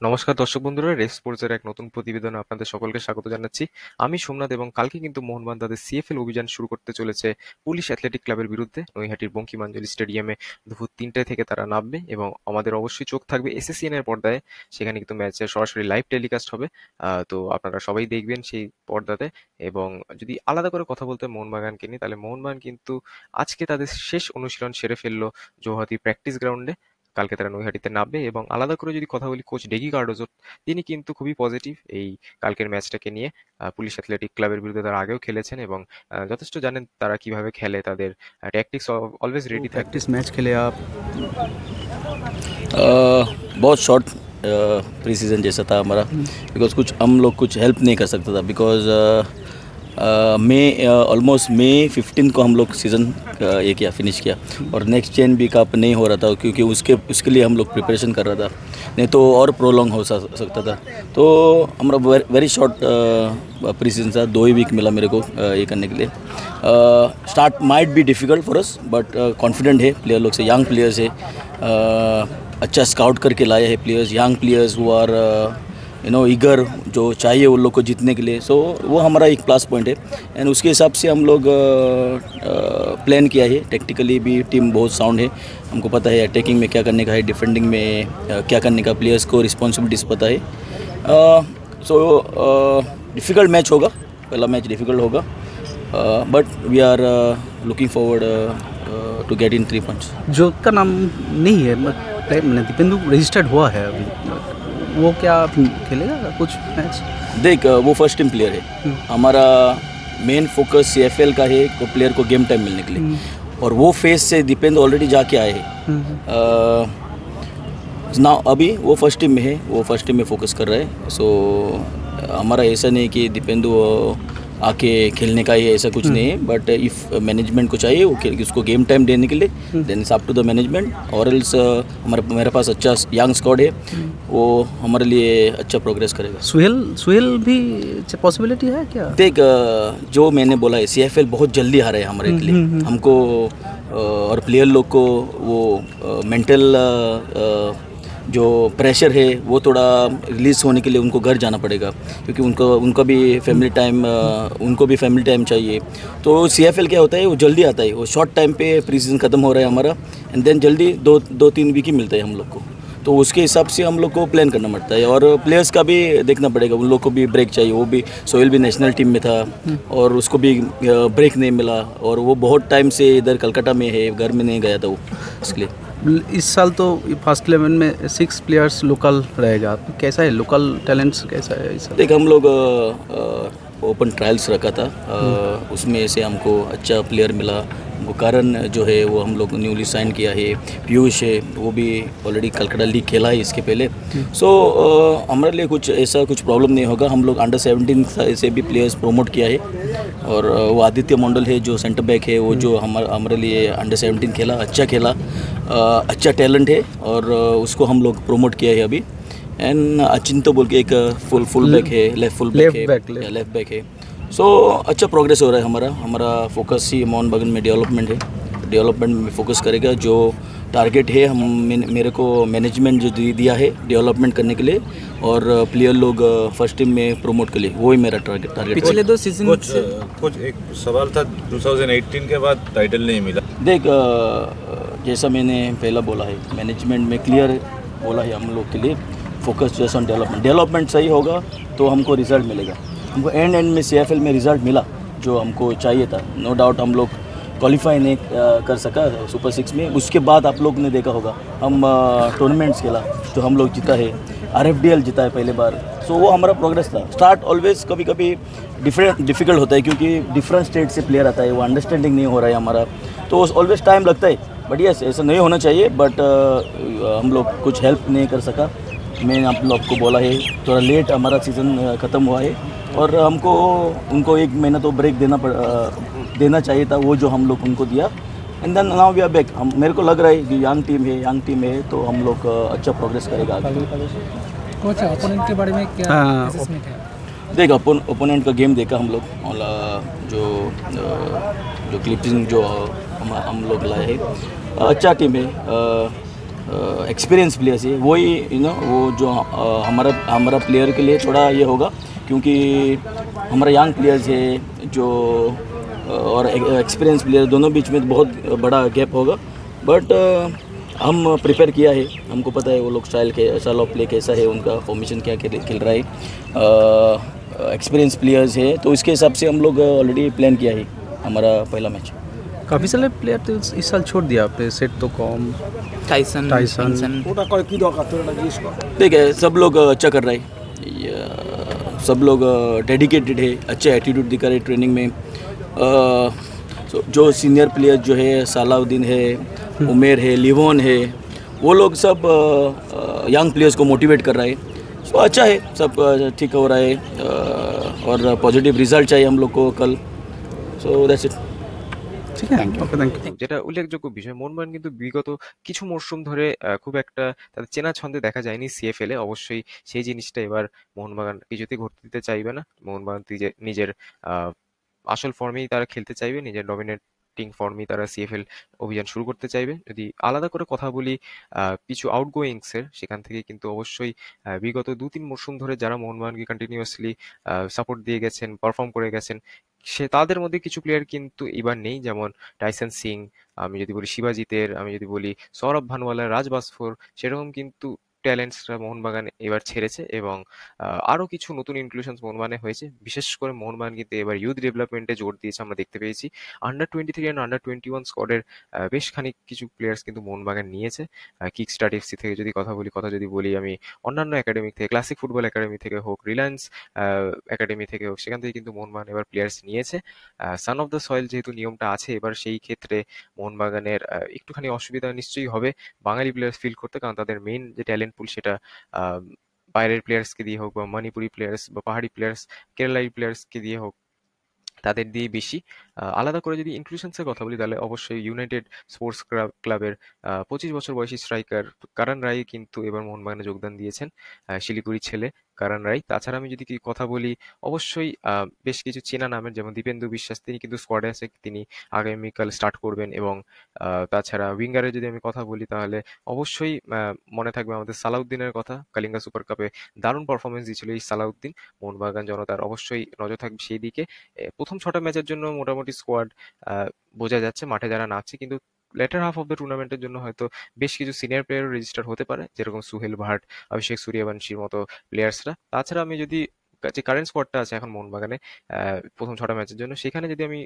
নমস্কার দর্শক বন্ধুরা, রেস স্পোর্টসের এক নতুন প্রতিবেদনে আপনাদের সকলকে স্বাগত জানাচ্ছি। আমি সোমনাথ এবং কালকে কিন্তু মোহনবাগান তাদের সিএফএল অভিযান শুরু করতে চলেছে পুলিশ অ্যাথলেটিক ক্লাবের বিরুদ্ধে। নৈহাটির বঙ্কিমাঞ্জলি স্টেডিয়ামে দুপুর ৩টায় থেকে তারা নামবে এবং আমাদের অবশ্যই চোখ থাকবে এসএসসিএন এর পর্দায়। সেখানে কিন্তু ম্যাচের সরাসরি লাইভ টেলিকাস্ট হবে। তো আপনারা সবাই দেখবেন সেই পর্দাতে। এবং যদি আলাদা করে কথা বলতে হয় মোহনবাগানকে নিয়ে, তাহলে মোহনবাগান কিন্তু আজকে তাদের শেষ অনুশীলন সেরে ফেললো গৌহাটি প্র্যাকটিস গ্রাউন্ডে। কালকে তারা নৈহাটিতে নামবে। এবং আলাদা করে যদি কথা বলি কোচ ডেগি কার্ডোজোর, তিনি কিন্তু খুবই পজিটিভ এই কালকের ম্যাচটাকে নিয়ে। পুলিশ অ্যাথলেটিক ক্লাবের বিরুদ্ধে তারা আগেও খেলেছেন এবং যথেষ্ট জানেন তারা কিভাবে খেলে। তাদের ট্যাকটিক্স অলওয়েজ तो রেডি থাকবে। प्रैक्टिस मैच खेले आप। बहुत शॉर्ट प्री सीज़न जैसा था हमारा, बिकॉज कुछ हम लोग कुछ हेल्प नहीं कर सकता था, बिकॉज मई ऑलमोस्ट मई 15 को हम लोग सीज़न ये किया, फिनिश किया, और नेक्स्ट चेन भी कप नहीं हो रहा था क्योंकि उसके लिए हम लोग प्रिपरेशन कर रहा था, नहीं तो और प्रोलॉन्ग हो सकता था। तो हमारा वेरी शॉर्ट प्री सीजन था, 2 ही वीक मिला मेरे को ये करने के लिए। Start might be difficult for us, but confident है प्लेयर लोग से, यंग प्लेयर्स है, अच्छा स्काउट करके लाए हैं players, young players who are eager, जो चाहिए उन लोग को जीतने के लिए। सो वो हमारा एक प्लस पॉइंट है, एंड उसके हिसाब से हम लोग प्लान किया है। टेक्टिकली भी टीम बहुत साउंड है, हमको पता है अटैकिंग में क्या करने का है, डिफेंडिंग में क्या करने का, प्लेयर्स को रिस्पॉन्सिबिलिटीज़ पता है। सो डिफ़िकल्ट मैच होगा, पहला मैच डिफ़िकल्ट होगा, but we are looking forward to get in 3 points. जो का नाम नहीं है मैंने दीपेंदु रजिस्टर्ड हुआ है अभी, वो क्या खेलेगा कुछ मैच? देख, वो फर्स्ट टीम प्लेयर है, हमारा मेन फोकस सीएफएल का है, को प्लेयर को गेम टाइम मिलने के लिए, और वो फेज से दीपेंदु ऑलरेडी जाके आए हैं ना। अभी वो फर्स्ट टीम में है, वो फर्स्ट टीम में फोकस कर रहा है। सो हमारा ऐसा नहीं कि दीपेंदु आके खेलने का ही ऐसा कुछ नहीं है, बट इफ़ मैनेजमेंट को चाहिए वो उसको गेम टाइम देने के लिए, then it's up to the management, और एल्स मेरे पास अच्छा यंग स्क्वाड है, वो हमारे लिए अच्छा प्रोग्रेस करेगा। सुहेल भी पॉसिबिलिटी है क्या? देख, जो मैंने बोला है, सीएफएल बहुत जल्दी आ रहे हैं हमारे के लिए, हमको और प्लेयर लोग को वो मेंटल जो प्रेशर है वो थोड़ा रिलीज़ होने के लिए उनको घर जाना पड़ेगा, क्योंकि उनका भी फैमिली टाइम, उनको भी फैमिली टाइम चाहिए। तो सीएफएल क्या होता है, वो जल्दी आता है, वो शॉर्ट टाइम पे प्री सीजन ख़त्म हो रहा है हमारा, एंड देन जल्दी 2-3 वीक ही मिलता है हम लोग को। तो उसके हिसाब से हम लोग को प्लान करना पड़ता है, और प्लेयर्स का भी देखना पड़ेगा, उन लोग को भी ब्रेक चाहिए। वो भी सोहेल भी नेशनल टीम में था और उसको भी ब्रेक नहीं मिला, और वो बहुत टाइम से इधर कलकत्ता में है, घर में नहीं गया था वो, इसलिए। इस साल तो फर्स्ट 11 में 6 प्लेयर्स लोकल रहेगा, कैसा है लोकल टैलेंट्स कैसा है इस साल? देख, हम लोग ओपन ट्रायल्स रखा था, उसमें से हमको अच्छा प्लेयर मिला। वो कारण जो है वो हम लोग न्यूली साइन किया है, पीयूष है, वो भी ऑलरेडी कलकत्ता लीग खेला है इसके पहले। सो हमारे लिए कुछ ऐसा कुछ प्रॉब्लम नहीं होगा। हम लोग अंडर 17 से भी प्लेयर्स प्रमोट किया है, और वो आदित्य मंडल है जो सेंटर बैक है, वो जो हमारे लिए अंडर 17 खेला, अच्छा खेला, अच्छा टैलेंट है, और उसको हम लोग प्रमोट किया है अभी। एंड अचिंतो बोल के एक फुल बैक है, लेफ्ट बैक है। सो अच्छा प्रोग्रेस हो रहा है हमारा फोकस ही मोहनबागान में डेवलपमेंट है, डेवलपमेंट में फोकस करेगा। जो टारगेट है मेरे को मैनेजमेंट जो दिया है डेवलपमेंट करने के लिए, और प्लेयर लोग फर्स्ट टीम में प्रमोट के लिए, वही मेरा टारगेट है। पिछले 2 सीजन कुछ एक सवाल था, 2018 के बाद टाइटल नहीं मिला। देख, जैसा मैंने पहला बोला है, मैनेजमेंट में क्लियर बोला है हम लोग के लिए, फोकस जस्ट ऑन डेवलपमेंट सही होगा तो हमको रिजल्ट मिलेगा। हमको एंड में सीएफएल में रिज़ल्ट मिला जो हमको चाहिए था, नो डाउट। हम लोग क्वालिफाई नहीं कर सका सुपर 6 में, उसके बाद आप लोग ने देखा होगा हम टूर्नामेंट्स खेला जो हम लोग जीता है, RFDL जीता है पहले बार। सो वो हमारा प्रोग्रेस था। स्टार्ट ऑलवेज कभी कभी डिफ़िकल्ट होता है, क्योंकि डिफरेंट स्टेट से प्लेयर आता है, वो अंडरस्टैंडिंग नहीं हो रहा है हमारा, तो ऑलवेज टाइम लगता है। बट यस, ऐसा नहीं होना चाहिए, बट हम लोग कुछ हेल्प नहीं कर सका। मैंने आप लोग को बोला है, थोड़ा लेट हमारा सीज़न ख़त्म हुआ है, और हमको उनको 1 महीना तो ब्रेक देना चाहिए था, वो जो हम लोग उनको दिया। And then now we are back. मेरे को लग रहा है कि यंग टीम है तो हम लोग अच्छा प्रोग्रेस करेगा आगे। कोच, ओपोनेंट के बारे में क्या असेसमेंट है? देख, ओपोनेंट का गेम देखा हम लोग, और जो क्लिपिंग जो हम लोग लाए हैं, अच्छा टीम है। एक्सपीरियंस प्लेयर्स है वही वो जो हमारा हमारा प्लेयर के लिए थोड़ा ये होगा, क्योंकि हमारा यंग प्लेयर्स है जो और एक्सपीरियंस प्लेयर दोनों बीच में बहुत बड़ा गैप होगा। बट हम प्रिपेयर किया है, हमको पता है वो लोग स्टाइल ऑफ प्ले कैसा है, उनका फॉर्मेशन क्या खेल रहा है, एक्सपीरियंस प्लेयर्स है, तो इसके हिसाब से हम लोग ऑलरेडी प्लान किया है हमारा पहला मैच। काफ़ी सारे प्लेयर तो इस साल छोड़ दिया आपने, सेट तो कॉम, टाइसन। ठीक है, सब लोग अच्छा कर रहे हैं, सब लोग डेडिकेटेड है, अच्छे एटीट्यूड दिखा रहे ट्रेनिंग में। जो सीनियर प्लेयर जो है सलाउद्दीन है, उमेर है, लिवोन है, वो लोग सब यंग प्लेयर्स को मोटिवेट कर रहे हैं। सो अच्छा है, सब ठीक हो रहा है, और पॉजिटिव रिजल्ट चाहिए हम लोग को कल। So that's it. ঠিক আছে, ওকে, থ্যাংক ইউ। যেটা উল্লেখযোগ্য বিষয়, মোহনবাগান কিন্তু বিগত কিছু মরশুম ধরে খুব একটা তাদের চেনা ছন্দে দেখা যায়নি সিএফএল এ। অবশ্যই সেই জিনিসটা এবার মোহনবাগান কিছুতেই ঘটতে দিতে চাইবে না। মোহনবাগান নিজের আহ, আসল ফর্মেই তারা খেলতে চাইবে, নিজের ডমিনেটিং ফর্মেই তারা সিএফএল অভিযান শুরু করতে চাইবে। যদি আলাদা করে কথা বলি কিছু আউটগোয়িংস এর, সেখান থেকে কিন্তু অবশ্যই বিগত 2-3 মরশুম ধরে যারা মোহনবাগানকে কন্টিনিউয়াসলি সাপোর্ট দিয়ে গেছেন, পারফর্ম করে গেছেন, তাদের মধ্যে কিছু প্লেয়ার কিন্তু এবার নেই, যেমন টাইসন সিং, আমি যদি বলি শিবাজিতের, আমি যদি বলি সৌরভ ভানুয়ালা, রাজ বাসফোর, সেরকম কিন্তু ট্যালেন্টসরা মোহনবাগান এবার ছেড়েছে, এবং আরো কিছু নতুন ইনক্লুশনস মোহনবাগানে হয়েছে। বিশেষ করে মোহনবাগান কিন্তু এবার ইউথ ডেভেলপমেন্টে জোর দিয়েছে, আমরা দেখতে পেয়েছি। আন্ডার 23 অ্যান্ড আন্ডার 21 স্কোয়াডের বেশ খানিক কিছু প্লেয়ার্স কিন্তু মোহনবাগান নিয়েছে। কিক স্টার্ট এফসি থেকে যদি কথা বলি আমি অন্যান্য একাডেমি থেকে, ক্লাসিক ফুটবল একাডেমি থেকে হোক, রিলায়েন্স একাডেমি থেকে হোক, সেখান থেকে কিন্তু মোহনবাগান এবার প্লেয়ার্স নিয়েছে। সান অফ দ্য সয়েল যেহেতু নিয়মটা আছে, এবার সেই ক্ষেত্রে মোহনবাগানের একটুখানি অসুবিধা নিশ্চয়ই হবে বাঙালি প্লেয়ার্স ফিল করতে, কারণ তাদের মেইন যে ট্যালেন্ট পুল সেটা আহ, বাইরের প্লেয়ার্সকে দিয়ে হোক, বা মণিপুরি প্লেয়ার্স বা পাহাড়ি প্লেয়ার্স, কেরালাই প্লেয়ার্সকে দিয়ে হোক, তাদের দিয়ে বেশি। আলাদা করে যদি ইনক্লুশনসের কথা বলি, তাহলে অবশ্যই ইউনাইটেড স্পোর্টস ক্লাবের 25 বছর বয়সী স্ট্রাইকার কারণ রায় কিন্তু এবার মোহনবাগানে যোগদান দিয়েছেন, শিলিগুড়ির ছেলে কারণ রায়। তাছাড়া আমি যদি কথা বলি, অবশ্যই বেশ কিছু চেনা নামের, যেমন দীপেন্দু বিশ্বাস, তিনি কিন্তু স্কোয়াডে আছে, তিনি আগামীকাল স্টার্ট করবেন। এবং তাছাড়া উইঙ্গারে যদি আমি কথা বলি, তাহলে অবশ্যই মনে থাকবে আমাদের সালাউদ্দিনের কথা। কালিঙ্গা সুপার কাপে দারুণ পারফরমেন্স দিয়েছিল এই সালাউদ্দিন। মোহনবাগান জনতার অবশ্যই নজর থাকবে সেই দিকে। প্রথম 6টা ম্যাচের জন্য মোটামুটি স্কোয়াড বোঝা যাচ্ছে, মাঠে যারা নাচছে, কিন্তু লেটার হাফ অফ দ্য টুর্নামেন্টের জন্য হয়তো বেশ কিছু সিনিয়র প্লেয়ার রেজিস্টার হতে পারে, যেরকম সুহেল ভাট, অভিষেক সূর্যবংশীর মতো প্লেয়ার্সরা। তাছাড়া আমি যদি যে কারেন্ট স্কোয়াডটা আছে এখন মোহনবাগানে প্রথম 6টা ম্যাচের জন্য, সেখানে যদি আমি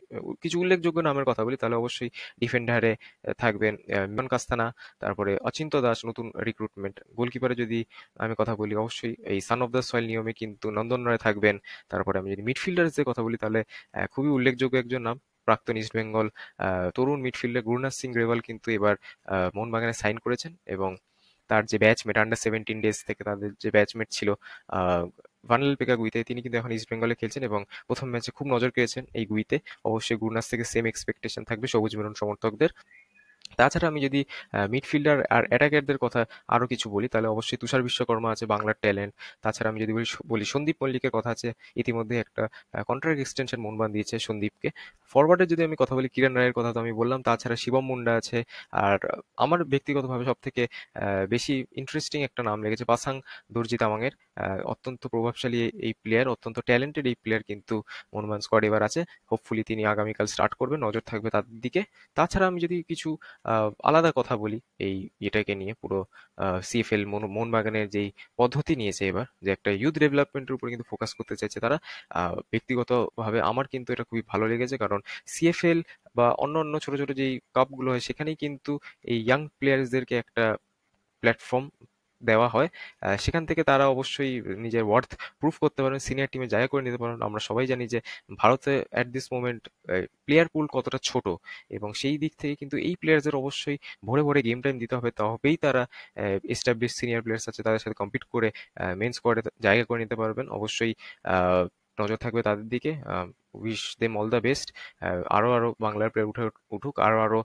কিছু উল্লেখযোগ্য নামের কথা বলি, তাহলে অবশ্যই ডিফেন্ডারে থাকবেন মিলন কাস্তানা, তারপরে অচিন্ত দাস, নতুন রিক্রুটমেন্ট। গোলকিপারে যদি আমি কথা বলি, অবশ্যই এই সান অফ দ্য সয়েল নিয়মে কিন্তু নন্দন রায় থাকবেন। তারপরে আমি যদি মিডফিল্ডার্সদের কথা বলি, তাহলে খুবই উল্লেখযোগ্য একজন নাম, প্রাক্তন ইস্ট বেঙ্গল তরুণ মিডফিল্ডার গুরনাথ সিং গ্রেওয়াল কিন্তু এবার মোহনবাগানে সাইন করেছেন। এবং তার যে ব্যাচমেট আন্ডার 17 ডেজ থেকে তাদের যে ব্যাচমেট ছিল ভানেল পেকা গুইতে, তিনি কিন্তু এখন ইস্ট বেঙ্গলে খেলছেন এবং প্রথম ম্যাচে খুব নজর কেড়েছেন এই গুইতে। অবশ্যই গুরনাথ থেকে সেম এক্সপেকটেশন থাকবে সবুজ মেরুন সমর্থকদের। তাছাড়া আমি যদি মিডফিল্ডার আর অ্যাটাকারদের কথা আরো কিছু বলি, তাহলে অবশ্যই তুষার বিশ্বকর্মা আছে, বাংলার ট্যালেন্ট। তাছাড়া আমি যদি বলি সন্দীপ মল্লিকের কথা আছে, ইতিমধ্যে একটা কন্ট্রাক্ট এক্সটেনশন মোহনবাগান দিয়েছে সন্দীপকে। ফরওয়ার্ডের যদি আমি কথা বলি, কিরণ রায়ের কথা তো আমি বললাম। তাছাড়া শিবম মুন্ডা আছে। আর আমার ব্যক্তিগতভাবে সব থেকে বেশি ইন্টারেস্টিং একটা নাম লেগেছে পাসাং দর্জি তামাংয়ের। অত্যন্ত প্রভাবশালী এই প্লেয়ার, অত্যন্ত ট্যালেন্টেড এই প্লেয়ার কিন্তু মোহনবাগান স্কোয়াড এবার আছে। হোপফুলি তিনি আগামীকাল স্টার্ট করবেন, নজর থাকবে তাদের দিকে। তাছাড়া আমি যদি কিছু আলাদা কথা বলি এই এটাকে নিয়ে, পুরো সিএফএল মোহনবাগানের যেই পদ্ধতি নিয়েছে এবার, যে একটা ইউথ ডেভেলপমেন্টের উপর কিন্তু ফোকাস করতে চাইছে তারা, ব্যক্তিগতভাবে আমার কিন্তু এটা খুবই ভালো লেগেছে। কারণ সিএফএল বা অন্য অন্য ছোট ছোট যেই কাপগুলো হয়, সেখানেই কিন্তু এই ইয়াং প্লেয়ার্সদেরকে একটা প্ল্যাটফর্ম দেওয়া হয়। সেখান থেকে তারা অবশ্যই নিজের ওয়ার্থ প্রুফ করতে পারেন, সিনিয়র টিমে জায়গা করে নিতে পারেন। আমরা সবাই জানি যে ভারতে অ্যাট দিস মোমেন্ট প্লেয়ার পুল কতটা ছোট, এবং সেই দিক থেকে কিন্তু এই প্লেয়ারদের অবশ্যই ভরে ভরে গেম টাইম দিতে হবে, তবেই তারা এস্টাবলিশ সিনিয়র প্লেয়ার্স আছে তাদের সাথে কম্পিট করে মেন স্কোয়াডে জায়গা করে নিতে পারবেন। অবশ্যই নজর থাকবে তাদের দিকে। Wish them all the best. আরো আরো বাংলার প্লেয়ার উঠুক, আরো আরো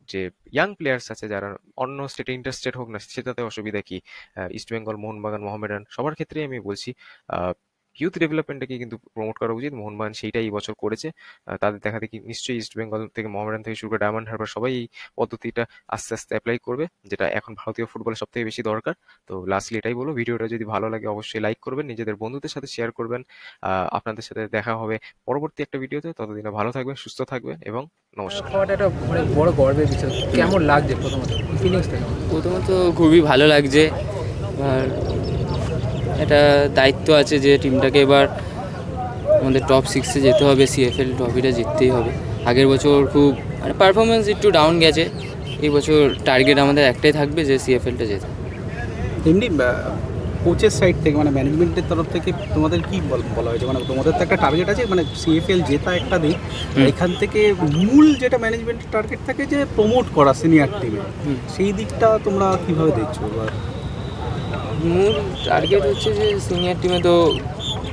যে ইয়াং প্লেয়ার্স আছে যারা অন্য স্টেটে ইন্টারেস্টেড হোক না, সেটাতে অসুবিধা কি? ইস্ট বেঙ্গল, মোহনবাগান, মোহামেডান সবার ক্ষেত্রেই আমি বলছি ইউথ ডেভেলপমেন্টটাকে কিন্তু প্রমোট করা উচিত। মোহনবাগান সেইটাই এই বছর করেছে। তাদের দেখা দেখি নিশ্চয়ই ইস্ট বেঙ্গল থেকে, মোহামেডান থেকে শুরু করে ডায়মন্ড হারবার সবাই এই পদ্ধতিটা আস্তে আস্তে অ্যাপ্লাই করবে, যেটা এখন ভারতীয় ফুটবলে সব থেকে বেশি দরকার। তো লাস্টলি এটাই বলবো, ভিডিওটা যদি ভালো লাগে অবশ্যই লাইক করবেন, নিজেদের বন্ধুদের সাথে শেয়ার করবেন। আপনাদের সাথে দেখা হবে পরবর্তী একটা ভিডিওতে। ততদিনে ভালো থাকবেন, সুস্থ থাকবেন এবং নমস্কার। খাওয়াটা একটা মানে বড় গর্বের বিষয়। কেমন লাগছে প্রথমত, ফিলিংসটা কেমন? প্রথমত খুবই ভালো লাগছে। আর একটা দায়িত্ব আছে যে টিমটাকে এবার আমাদের টপ 6-এ যেতে হবে, সিএফএল ট্রফিটা জিততেই হবে। আগের বছর খুব মানে পারফরমেন্স একটু ডাউন গেছে, এই বছর টার্গেট আমাদের একটাই থাকবে যে সিএফএলটা জেতা। এমনি কোচের সাইড থেকে মানে ম্যানেজমেন্টের তরফ থেকে তোমাদের কি বলা হয়েছে? মানে তোমাদের তো একটা টার্গেট আছে, মানে সিএফএল জেতা একটা দিক, এখান থেকে মূল যেটা ম্যানেজমেন্টের টার্গেট থাকে যে প্রমোট করা সিনিয়র টিমে, সেই দিকটা তোমরা কিভাবে দেখছো? মূল টার্গেট হচ্ছে যে সিনিয়র টিমে তো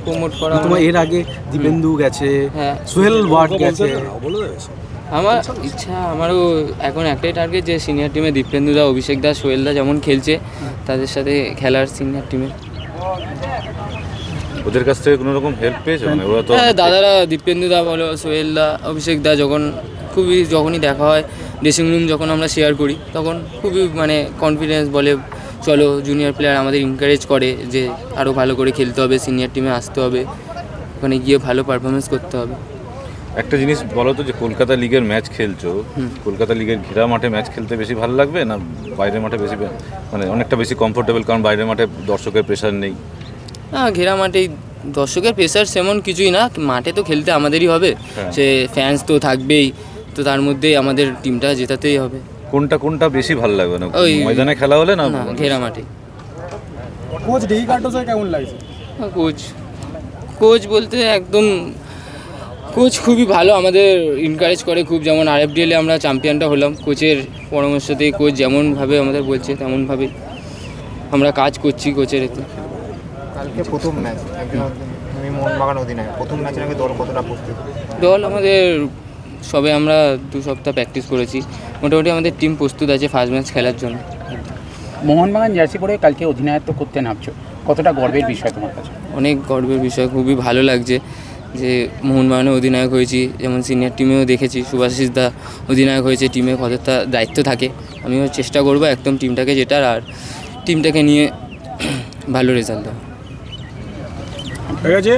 প্রমোট করা। তোমার এর আগে দীপেন্দু গেছে, হ্যাঁ, সোহেল ওয়ার্ড গেছে। আমার ইচ্ছা, আমারও এখন একটাই টার্গেট যে সিনিয়র টিমে দীপেন্দুদা, অভিষেকদা, সোহেলদা যেমন খেলছে তাদের সাথে খেলার সিনিয়র টিমে। ওদের কাছ থেকে কোনো রকম হেল্প পেয়েছে? মানে ওরা তো হ্যাঁ, দাদারা দীপেন্দুদা বলো, সোহেলদা, অভিষেকদা যখনই দেখা হয়, ড্রেসিং রুম যখন আমরা শেয়ার করি তখন খুবই মানে কনফিডেন্স বলে চলো, জুনিয়র প্লেয়ার আমাদের এনকারেজ করে যে আরও ভালো করে খেলতে হবে, সিনিয়র টিমে আসতে হবে, ওখানে গিয়ে ভালো পারফরমেন্স করতে হবে। একটা জিনিস বলো তো, যে কলকাতা লিগের ম্যাচ খেলছো, কলকাতা লিগের ঘেরা মাঠে ম্যাচ খেলতে বেশি ভালো লাগবে না বাইরের মাঠে বেশি, মানে অনেকটা বেশি কমফোর্টেবল? কারণ বাইরের মাঠে দর্শকের প্রেশার নেই। না, ঘেরা মাঠেই দর্শকের প্রেশার সেমন কিছুই না, মাঠে তো খেলতে আমাদেরই হবে, সে ফ্যান্স তো থাকবেই, তো তার মধ্যেই আমাদের টিমটা জেতাতেই হবে। কোনটা বেশি ভালো লাগবে না, ওই ময়দানে খেলা হলে না ঘেরা মাঠে? কোচ ডি কার্টোসের কেমন লাগছে? কোচ বলতে একদম কোচ খুবই ভালো, আমাদের এনকারেজ করে খুব। যেমন আরএফডিএলে আমরা চ্যাম্পিয়নটা হলাম, কোচের পরামর্শতেই কোচ যেমনভাবে আমাদের বলছে তেমনভাবে আমরা কাজ করছি কোচের এতে। কালকে প্রথম ম্যাচ, তুমি মোহনবাগান অধিনায়ক, প্রথম ম্যাচের আগে দল কতটা প্রস্তুত? দল আমাদের সবে আমরা 2 সপ্তাহ প্র্যাকটিস করেছি, মোটামুটি আমাদের টিম প্রস্তুত আছে ফার্স্ট ম্যাচ খেলার জন্য। মোহনবাগান জার্সি পরে কালকে অধিনায়কত্ব করতে নামছো, কতটা গর্বের বিষয় তোমার কাছে? অনেক গর্বের বিষয়, খুবই ভালো লাগছে যে মোহনবাগানের অধিনায়ক হয়েছি। যেমন সিনিয়র টিমেও দেখেছি সুভাশিস দা অধিনায়ক হয়েছে, টিমে কতটা দায়িত্ব থাকে। আমিও চেষ্টা করবো একদম টিমটাকে জেতার আর টিমটাকে নিয়ে ভালো রেজাল্ট দেওয়া। ঠিক আছে।